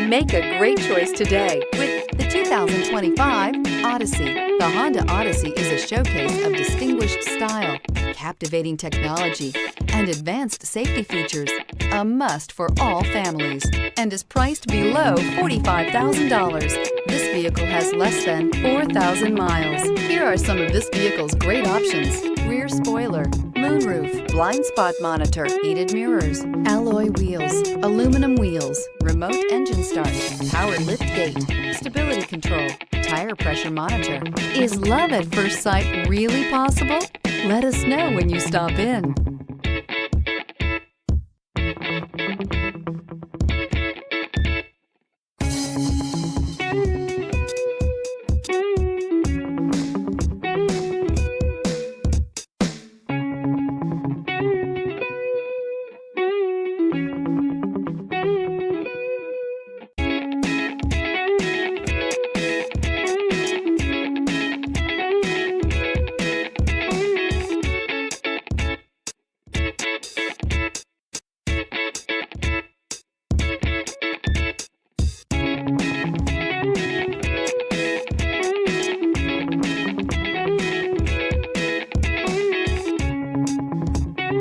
Make a great choice today with the 2025 Odyssey. The Honda Odyssey is a showcase of distinguished style, captivating technology, and advanced safety features. A must for all families, and is priced below $45,000. This vehicle has less than 4,000 miles. Here are some of this vehicle's great options: rear spoiler, moonroof, blind spot monitor, heated mirrors, alloy wheels, aluminum wheels, remote engine start, power lift gate, stability control, tire pressure monitor. Is love at first sight really possible? Let us know when you stop in.